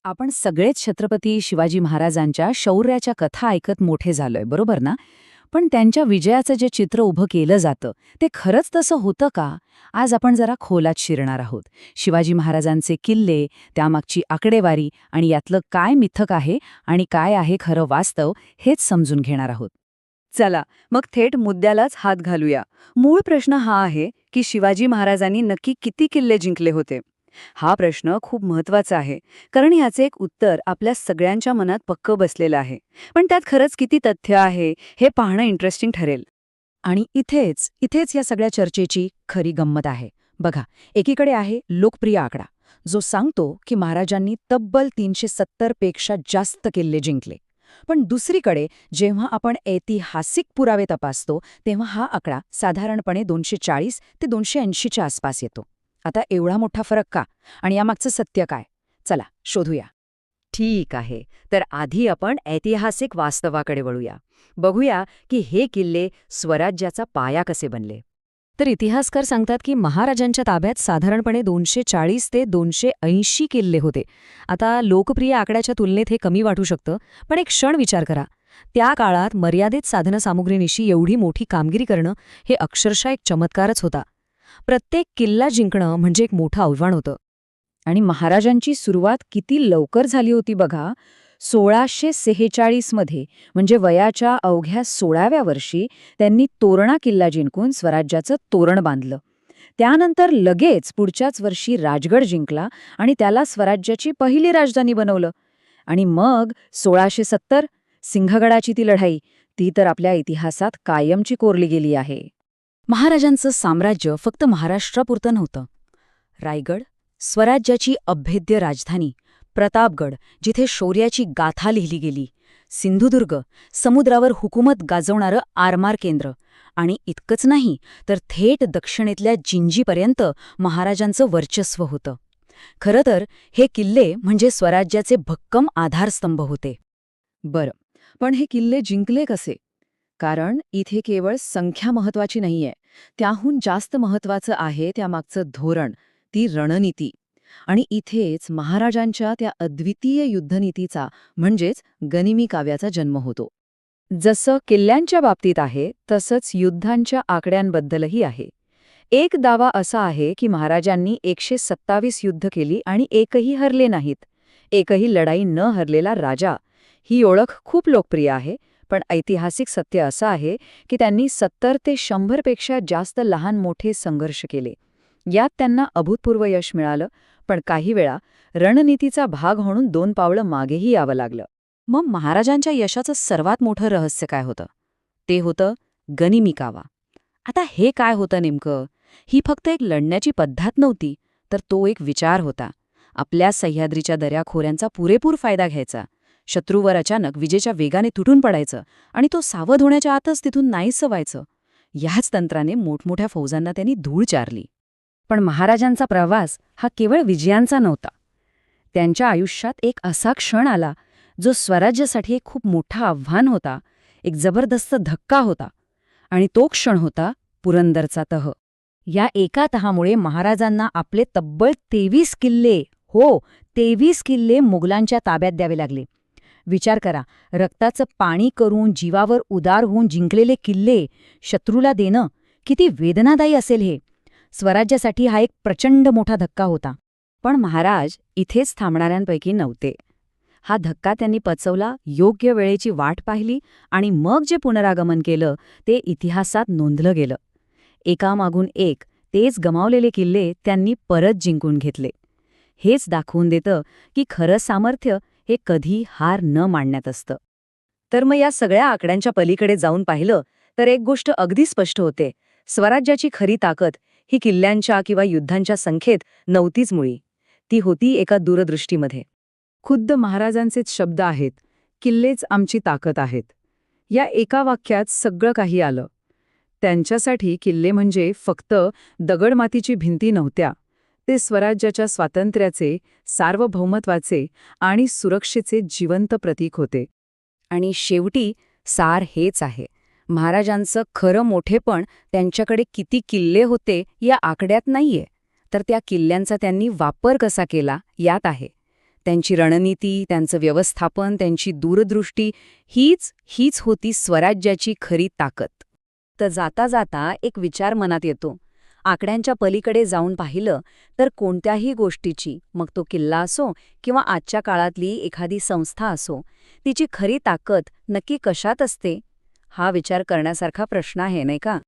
आपण सगळेच छत्रपती शिवाजी महाराजांच्या शौर्याच्या कथा ऐकत मोठे झालोय, बरोबर ना? पण त्यांच्या विजयाचं जे चित्र उभं केलं जातं ते खरंच तसं होतं का? आज आपण जरा खोलात शिरणार आहोत. शिवाजी महाराजांचे किल्ले, त्यामागची आकडेवारी आणि यातलं काय मिथक आहे आणि काय आहे खरं वास्तव, हेच समजून घेणार आहोत. चला मग थेट मुद्द्यालाच हात घालूया. मूळ प्रश्न हा आहे की शिवाजी महाराजांनी नक्की किती किल्ले जिंकले होते. हा प्रश्न खूप महत्वाचा आहे, कारण ह्याचे एक उत्तर आपल्या सगळ्यांच्या मनात पक्कं बसलेलं आहे. पण त्यात खरंच किती तथ्य आहे हे पाहणं इंटरेस्टिंग ठरेल. आणि इथेच या सगळ्या चर्चेची खरी गंमत आहे. बघा, एकीकडे आहे लोकप्रिय आकडा, जो सांगतो की महाराजांनी तब्बल 370 पेक्षा जास्त किल्ले जिंकले. पण दुसरीकडे जेव्हा आपण ऐतिहासिक पुरावे तपासतो तेव्हा हा आकडा साधारणपणे 240 ते 280च्या आसपास येतो. आता एवढा मोठा फरक का? आणि यामागचं सत्य काय? चला शोधूया. ठीक आहे, तर आधी आपण ऐतिहासिक वास्तवाकडे वळूया. बघूया की हे किल्ले स्वराज्याचा पाया कसे बनले. तर इतिहासकार सांगतात की महाराजांच्या ताब्यात साधारणपणे 240 ते 280 किल्ले होते. आता लोकप्रिय आकड्याच्या तुलनेत हे कमी वाटू शकतं, पण एक क्षण विचार करा. त्या काळात मर्यादित साधनसामुग्रीनिशी एवढी मोठी कामगिरी करणं हे अक्षरशः एक चमत्कारच होता. प्रत्येक किल्ला जिंकणं म्हणजे एक मोठं आव्हान होतं. आणि महाराजांची सुरुवात किती लवकर झाली होती बघा. 1646 मध्ये, म्हणजे वयाच्या अवघ्या 16व्या वर्षी त्यांनी तोरणा किल्ला जिंकून स्वराज्याचं तोरण बांधलं. त्यानंतर लगेच पुढच्याच वर्षी राजगड जिंकला आणि त्याला स्वराज्याची पहिली राजधानी बनवलं. आणि मग 1670 सिंहगडाची ती लढाई, ती तर आपल्या इतिहासात कायमची कोरली गेली आहे. महाराजांचं साम्राज्य फक्त महाराष्ट्रापुरतं नव्हतं. रायगड, स्वराज्याची अभेद्य राजधानी, प्रतापगड, जिथे शौर्याची गाथा लिहिली गेली, सिंधुदुर्ग, समुद्रावर हुकूमत गाजवणारं आरमार केंद्र, आणि इतकंच नाही तर थेट दक्षिणेतल्या जिंजीपर्यंत महाराजांचं वर्चस्व होतं. खरं तर हे किल्ले म्हणजे स्वराज्याचे भक्कम आधारस्तंभ होते. बरं, पण हे किल्ले जिंकले कसे? कारण इथे केवळ संख्या महत्वाची नाहीये, त्याहून जास्त महत्वाचं आहे त्यामागचं धोरण, ती रणनीती. आणि इथेच महाराजांच्या त्या अद्वितीय युद्धनीतीचा म्हणजेच गनिमी काव्याचा जन्म होतो. जसं किल्ल्यांच्या बाबतीत आहे तसंच युद्धांच्या आकड्यांबद्दलही आहे. एक दावा असा आहे की महाराजांनी 127 युद्ध केली आणि एकही हरले नाहीत. एकही लढाई न हरलेला राजा, ही ओळख खूप लोकप्रिय आहे. पण ऐतिहासिक सत्य असं आहे की त्यांनी 70 ते 100 पेक्षा जास्त लहान मोठे संघर्ष केले. यात त्यांना अभूतपूर्व यश मिळालं, पण काही वेळा रणनीतीचा भाग म्हणून 2 पावलं मागेही यावं लागलं. मग महाराजांच्या यशाचं सर्वात मोठं रहस्य काय होतं? ते होतं गनिमी कावा. आता हे काय होतं नेमकं? ही फक्त एक लढण्याची पद्धत नव्हती, तर तो एक विचार होता. आपल्या सह्याद्रीच्या दऱ्याखोऱ्यांचा पुरेपूर फायदा घ्यायचा, शत्रूवर अचानक विजेच्या वेगाने तुटून पडायचं आणि तो सावध होण्याच्या आतच तिथून नाहीसं व्हायचं. याच तंत्राने मोठमोठ्या फौजांना त्यांनी धूळ चारली. पण महाराजांचा प्रवास हा केवळ विजयांचा नव्हता. त्यांच्या आयुष्यात एक असा क्षण आला जो स्वराज्यासाठी एक खूप मोठं आव्हान होता, एक जबरदस्त धक्का होता. आणि तो क्षण होता पुरंदरचा तह. या एका तहामुळे महाराजांना आपले तब्बल 23 किल्ले, 23 किल्ले मुघलांच्या ताब्यात द्यावे लागले. विचार करा, रक्ताचं पाणी करून जीवावर उदार होऊन जिंकलेले किल्ले शत्रूला देणं किती वेदनादायी असेल हे. स्वराज्यासाठी हा एक प्रचंड मोठा धक्का होता. पण महाराज इथेच थांबणाऱ्यांपैकी नव्हते. हा धक्का त्यांनी पचवला, योग्य वेळेची वाट पाहिली आणि मग जे पुनरागमन केलं ते इतिहासात नोंदलं गेलं. एकामागून एक तेच गमावलेले किल्ले त्यांनी परत जिंकून घेतले. हेच दाखवून देतं की खरं सामर्थ्य हे कधी हार न मानण्यात असतं. तर मग या सगळ्या आकड्यांच्या पलीकडे जाऊन पाहिलं तर एक गोष्ट अगदी स्पष्ट होते. स्वराज्याची खरी ताकद ही किल्ल्यांच्या किंवा युद्धांच्या संख्येत नव्हतीच मुळी. ती होती एका दूरदृष्टीमध्ये. खुद्द महाराजांचेच शब्द आहेत, किल्लेच आमची ताकद आहेत. या एका वाक्यात सगळं काही आलं. त्यांच्यासाठी किल्ले म्हणजे फक्त दगडमातीची भिंती नव्हत्या. ते स्वराज्याच्या स्वातंत्र्याचे, सार्वभौमत्वाचे आणि सुरक्षेचे जिवंत प्रतीक होते. आणि शेवटी सार हेच आहे. महाराजांचं खरं मोठेपण त्यांच्याकडे किती किल्ले होते या आकड्यात नाहीये, तर त्या किल्ल्यांचा त्यांनी वापर कसा केला यात आहे. त्यांची रणनीती, त्यांचं व्यवस्थापन, त्यांची दूरदृष्टी हीच होती स्वराज्याची खरी ताकद. तर जाता जाता एक विचार मनात येतो. आकड्यांच्या पलीकडे जाऊन पाहिलं तर कोणत्याही गोष्टीची, मग तो किल्ला असो किंवा आजच्या काळातली एखादी संस्था असो, तिची खरी ताकद नक्की कशात असते? हा विचार करण्यासारखा प्रश्न आहे, नाही का?